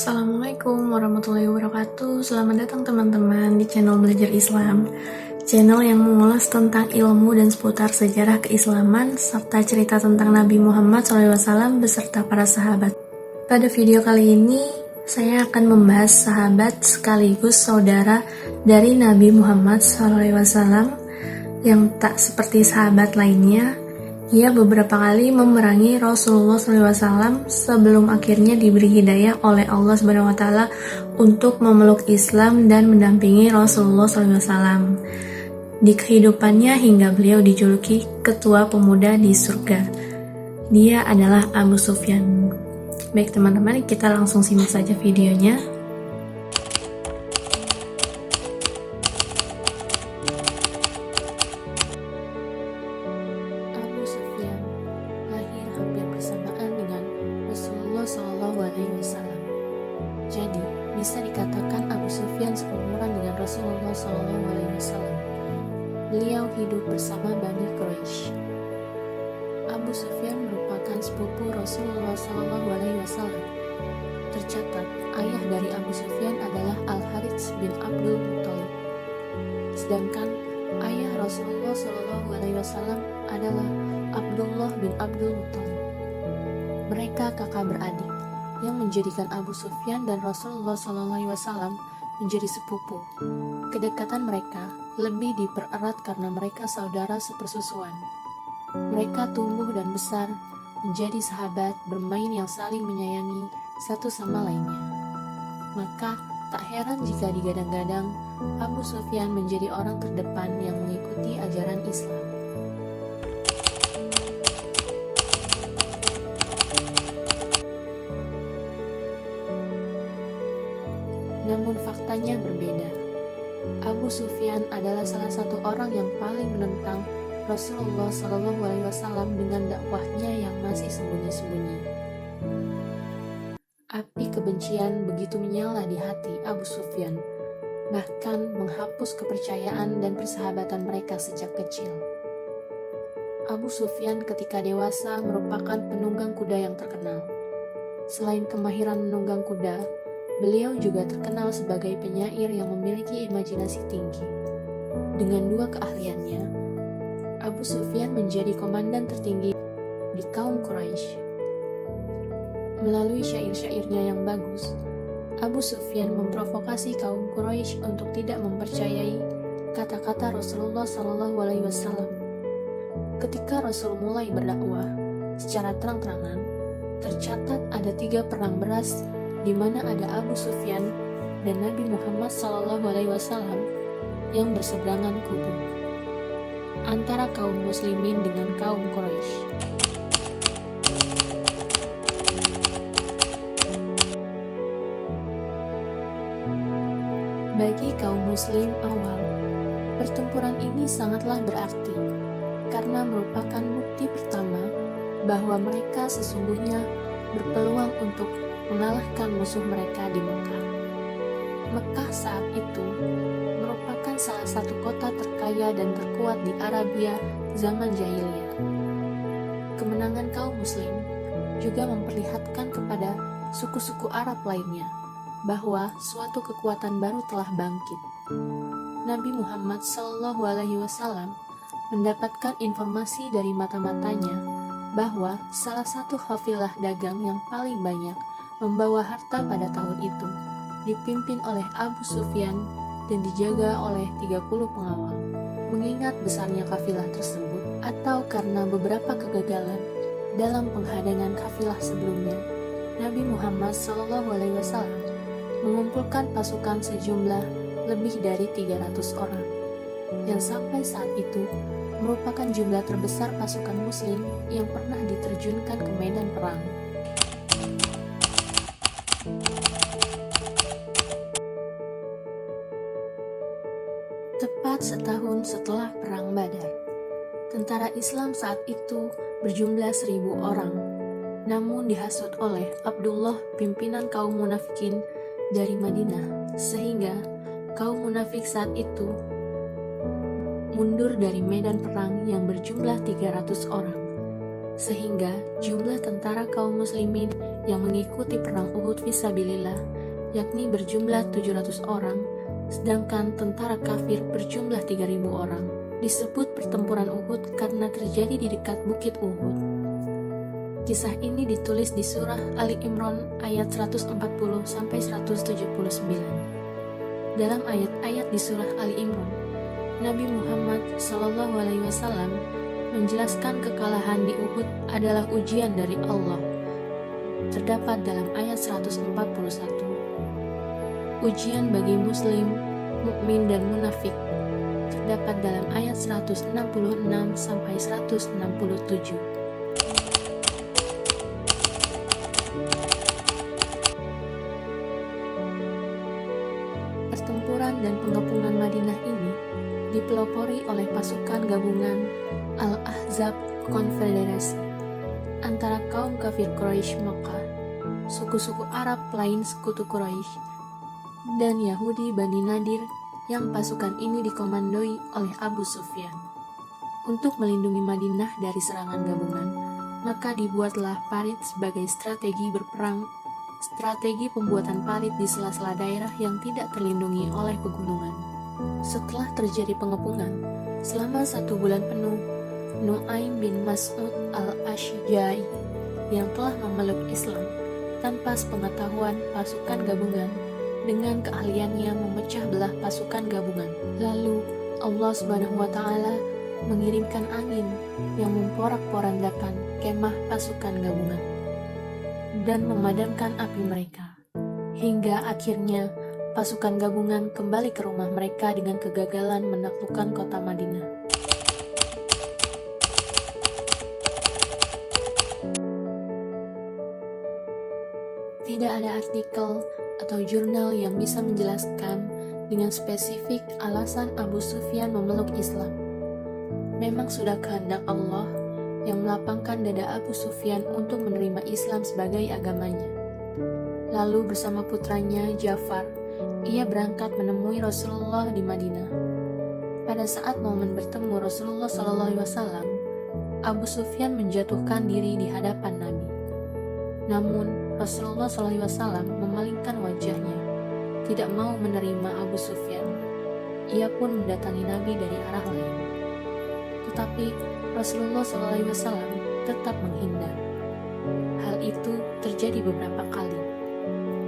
Assalamualaikum warahmatullahi wabarakatuh. Selamat datang teman-teman di channel Belajar Islam, channel yang mengulas tentang ilmu dan seputar sejarah keislaman serta cerita tentang Nabi Muhammad SAW beserta para sahabat. Pada video kali ini, saya akan membahas sahabat sekaligus saudara dari Nabi Muhammad SAW yang tak seperti sahabat lainnya. Ia beberapa kali memerangi Rasulullah SAW sebelum akhirnya diberi hidayah oleh Allah SWT untuk memeluk Islam dan mendampingi Rasulullah SAW di kehidupannya hingga beliau dijuluki ketua pemuda di surga. Dia adalah Abu Sufyan. Baik teman-teman, kita langsung simak saja videonya. Abu Sufyan lahir hampir bersamaan dengan Rasulullah SAW. Jadi, bisa dikatakan Abu Sufyan seumuran dengan Rasulullah SAW. Beliau hidup bersama Bani Quraisy. Abu Sufyan merupakan sepupu Rasulullah SAW. Tercatat, ayah dari Abu Sufyan adalah Al-Harits bin Abdul Muttalib. Sedangkan ayah Rasulullah SAW adalah Abdullah bin Abdul Muttalib. Mereka kakak beradik yang menjadikan Abu Sufyan dan Rasulullah SAW menjadi sepupu. Kedekatan mereka lebih dipererat karena mereka saudara sepersusuan. Mereka tumbuh dan besar menjadi sahabat bermain yang saling menyayangi satu sama lainnya. Maka tak heran jika digadang-gadang Abu Sufyan menjadi orang terdepan yang mengikuti ajaran Islam. Namun faktanya berbeda. Abu Sufyan adalah salah satu orang yang paling menentang Rasulullah SAW dengan dakwahnya yang masih sembunyi-sembunyi. Api kebencian begitu menyala di hati Abu Sufyan, bahkan menghapus kepercayaan dan persahabatan mereka sejak kecil. Abu Sufyan ketika dewasa merupakan penunggang kuda yang terkenal. Selain kemahiran menunggang kuda, beliau juga terkenal sebagai penyair yang memiliki imajinasi tinggi. Dengan dua keahliannya, Abu Sufyan menjadi komandan tertinggi di kaum Quraisy. Melalui syair-syairnya yang bagus, Abu Sufyan memprovokasi kaum Quraisy untuk tidak mempercayai kata-kata Rasulullah SAW. Ketika Rasul mulai berdakwah secara terang-terangan, tercatat ada 3 perang beras di mana ada Abu Sufyan dan Nabi Muhammad SAW yang berseberangan kubu antara kaum muslimin dengan kaum Quraisy. Bagi kaum muslim awal, pertempuran ini sangatlah berarti karena merupakan bukti pertama bahwa mereka sesungguhnya berpeluang untuk mengalahkan musuh mereka di Mekah. Mekah saat itu merupakan salah satu kota terkaya dan terkuat di Arabia zaman jahiliyah. Kemenangan kaum muslim juga memperlihatkan kepada suku-suku Arab lainnya bahwa suatu kekuatan baru telah bangkit. Nabi Muhammad SAW mendapatkan informasi dari mata-matanya bahwa salah satu kafilah dagang yang paling banyak membawa harta pada tahun itu dipimpin oleh Abu Sufyan dan dijaga oleh 30 pengawal. Mengingat besarnya kafilah tersebut atau karena beberapa kegagalan dalam penghadangan kafilah sebelumnya, Nabi Muhammad SAW mengumpulkan pasukan sejumlah lebih dari 300 orang yang sampai saat itu merupakan jumlah terbesar pasukan muslim yang pernah diterjunkan ke medan perang. Tepat setahun setelah Perang Badar, tentara Islam saat itu berjumlah 1.000 orang, namun dihasut oleh Abdullah, pimpinan kaum munafikin dari Madinah, sehingga kaum munafik saat itu mundur dari medan perang yang berjumlah 300 orang. sehingga jumlah tentara kaum muslimin yang mengikuti perang Uhud fisabilillah yakni berjumlah 700 orang, sedangkan tentara kafir berjumlah 3.000 orang. Disebut pertempuran Uhud karena terjadi di dekat Bukit Uhud. Kisah ini ditulis di surah Ali Imran ayat 140-179. Dalam ayat-ayat di surah Ali Imran, Nabi Muhammad SAW menjelaskan kekalahan di Uhud adalah ujian dari Allah. Terdapat dalam ayat 141. Ujian bagi muslim, mukmin dan munafik. Terdapat dalam ayat 166-167. Pertempuran dan pengepungan Madinah ini dipelopori oleh pasukan gabungan Al-Ahzab Konfederasi antara kaum kafir Quraisy Makkah, suku-suku Arab lain sekutu Quraisy, dan Yahudi Bani Nadir yang pasukan ini dikomandoi oleh Abu Sufyan. Untuk melindungi Madinah dari serangan gabungan, maka dibuatlah parit sebagai strategi berperang, strategi pembuatan parit di sela-sela daerah yang tidak terlindungi oleh pegunungan. Setelah terjadi pengepungan, selama 1 bulan penuh, Nu'aim bin Mas'ud al-Ashja'i yang telah memeluk Islam tanpa sepengetahuan pasukan gabungan dengan keahliannya memecah belah pasukan gabungan. Lalu Allah Subhanahu wa Ta'ala mengirimkan angin yang memporak-porandakan kemah pasukan gabungan dan memadamkan api mereka, hingga akhirnya pasukan gabungan kembali ke rumah mereka dengan kegagalan menaklukkan kota Madinah. Tidak ada artikel atau jurnal yang bisa menjelaskan dengan spesifik alasan Abu Sufyan memeluk Islam. Memang sudah kehendak Allah yang melapangkan dada Abu Sufyan untuk menerima Islam sebagai agamanya. Lalu bersama putranya Ja'far, ia berangkat menemui Rasulullah di Madinah. Pada saat momen bertemu Rasulullah SAW, Abu Sufyan menjatuhkan diri di hadapan Nabi. Namun Rasulullah SAW memalingkan wajahnya, tidak mau menerima Abu Sufyan. Ia pun mendatangi Nabi dari arah lain. Tetapi Rasulullah SAW tetap menghindar. Hal itu terjadi beberapa kali,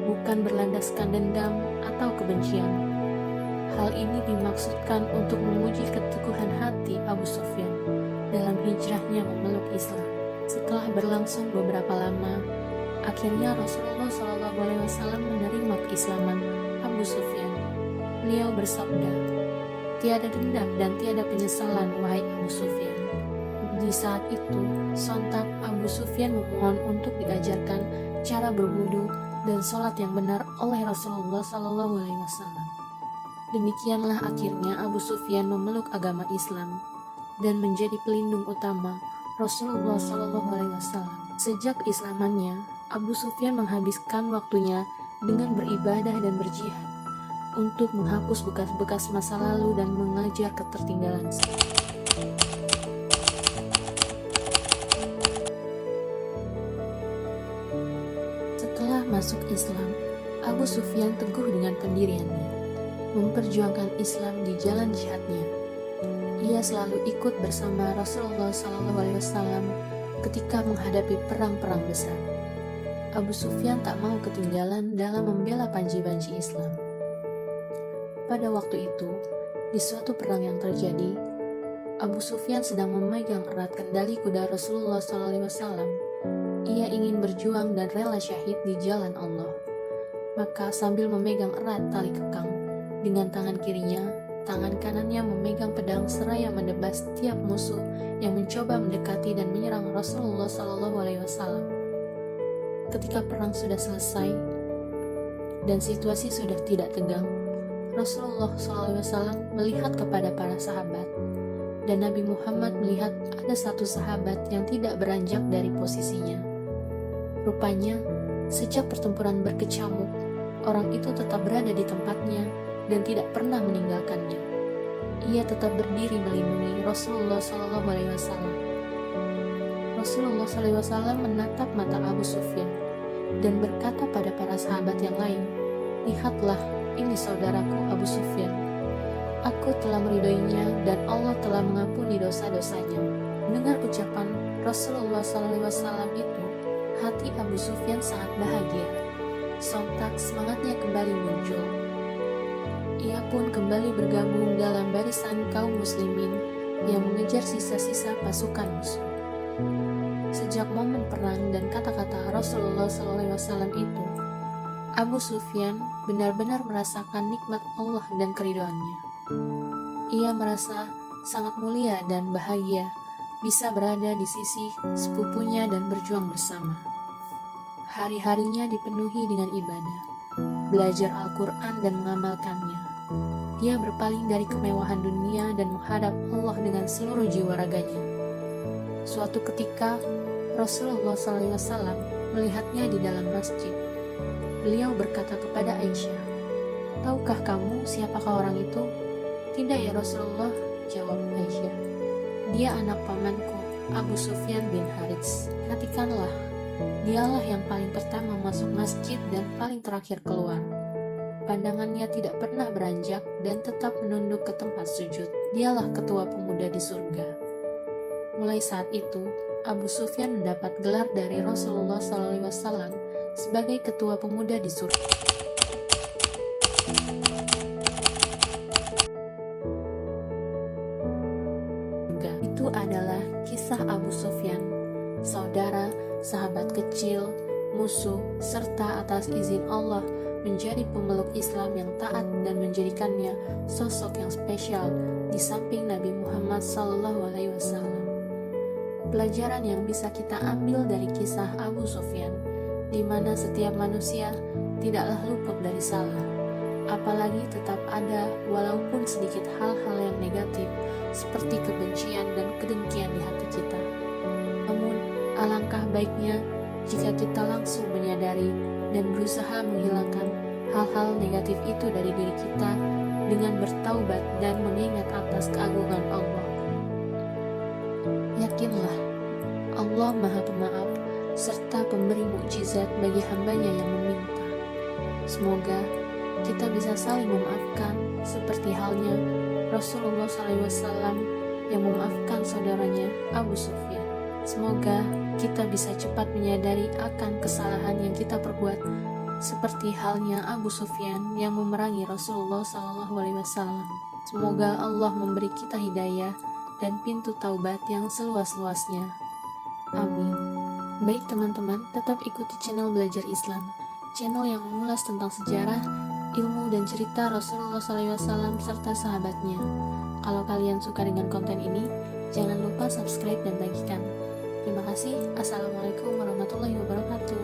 bukan berlandaskan dendam atau kebencian. Hal ini dimaksudkan untuk menguji keteguhan hati Abu Sufyan dalam hijrahnya memeluk Islam. Setelah berlangsung beberapa lama, akhirnya Rasulullah SAW menerima keislaman Abu Sufyan. Beliau bersabda, "Tiada dendam dan tiada penyesalan, wahai Abu Sufyan." Di saat itu, sontak Abu Sufyan memohon untuk diajarkan cara berwudu dan sholat yang benar oleh Rasulullah SAW. Demikianlah akhirnya Abu Sufyan memeluk agama Islam dan menjadi pelindung utama Rasulullah SAW. Sejak keislamannya, Abu Sufyan menghabiskan waktunya dengan beribadah dan berjihad untuk menghapus bekas-bekas masa lalu dan mengajar ketertinggalan. Setelah masuk Islam, Abu Sufyan teguh dengan pendiriannya, memperjuangkan Islam di jalan jihadnya. Ia selalu ikut bersama Rasulullah SAW ketika menghadapi perang-perang besar. Abu Sufyan tak mau ketinggalan dalam membela panji-panji Islam. Pada waktu itu, di suatu perang yang terjadi, Abu Sufyan sedang memegang erat kendali kuda Rasulullah SAW. Ia ingin berjuang dan rela syahid di jalan Allah. Maka sambil memegang erat tali kekang, dengan tangan kirinya, tangan kanannya memegang pedang seraya menebas setiap musuh yang mencoba mendekati dan menyerang Rasulullah SAW. Ketika perang sudah selesai dan situasi sudah tidak tegang, Rasulullah SAW melihat kepada para sahabat, dan Nabi Muhammad melihat ada satu sahabat yang tidak beranjak dari posisinya. Rupanya, sejak pertempuran berkecamuk, orang itu tetap berada di tempatnya dan tidak pernah meninggalkannya. Ia tetap berdiri melindungi Rasulullah SAW. Rasulullah SAW menatap mata Abu Sufyan dan berkata pada para sahabat yang lain, "Lihatlah, ini saudaraku Abu Sufyan. Aku telah meridhoinya dan Allah telah mengampuni dosa-dosanya." Mendengar ucapan Rasulullah SAW itu, hati Abu Sufyan sangat bahagia. Sontak semangatnya kembali muncul. Ia pun kembali bergabung dalam barisan kaum muslimin yang mengejar sisa-sisa pasukan musuh. Sejak momen perang dan kata-kata Rasulullah SAW itu, Abu Sufyan benar-benar merasakan nikmat Allah dan keridhoannya. Ia merasa sangat mulia dan bahagia bisa berada di sisi sepupunya dan berjuang bersama. Hari-harinya dipenuhi dengan ibadah, belajar Al-Quran dan mengamalkannya. Dia berpaling dari kemewahan dunia dan menghadap Allah dengan seluruh jiwa raganya. Suatu ketika, Rasulullah SAW melihatnya di dalam masjid. Beliau berkata kepada Aisyah, "Tahukah kamu siapakah orang itu?" "Tidak ya Rasulullah," jawab Aisyah. "Dia anak pamanku, Abu Sufyan bin Harits." "Perhatikanlah, dialah yang paling pertama masuk masjid dan paling terakhir keluar. Pandangannya tidak pernah beranjak dan tetap menunduk ke tempat sujud. Dialah ketua pemuda di surga." Mulai saat itu, Abu Sufyan mendapat gelar dari Rasulullah SAW sebagai ketua pemuda di surga. Itu adalah kisah Abu Sufyan, saudara, sahabat kecil, musuh, serta atas izin Allah menjadi pemeluk Islam yang taat dan menjadikannya sosok yang spesial di samping Nabi Muhammad SAW. Pelajaran yang bisa kita ambil dari kisah Abu Sufyan, di mana setiap manusia tidaklah luput dari salah, apalagi tetap ada walaupun sedikit hal-hal yang negatif seperti kebencian dan kedengkian di hati kita. Namun, alangkah baiknya jika kita langsung menyadari dan berusaha menghilangkan hal-hal negatif itu dari diri kita dengan bertaubat dan mengingat atas keagungan Allah. Yakinlah, Allah Maha Pemaaf serta pemberi mukjizat bagi hambanya yang meminta. Semoga kita bisa saling memaafkan seperti halnya Rasulullah SAW yang memaafkan saudaranya Abu Sufyan. Semoga kita bisa cepat menyadari akan kesalahan yang kita perbuat, seperti halnya Abu Sufyan yang memerangi Rasulullah SAW. Semoga Allah memberi kita hidayah dan pintu taubat yang seluas-luasnya. Amin. Baik teman-teman, tetap ikuti channel Belajar Islam, channel yang mengulas tentang sejarah, ilmu dan cerita Rasulullah SAW serta sahabatnya. Kalau kalian suka dengan konten ini, jangan lupa subscribe dan bagikan. Terima kasih. Assalamualaikum warahmatullahi wabarakatuh.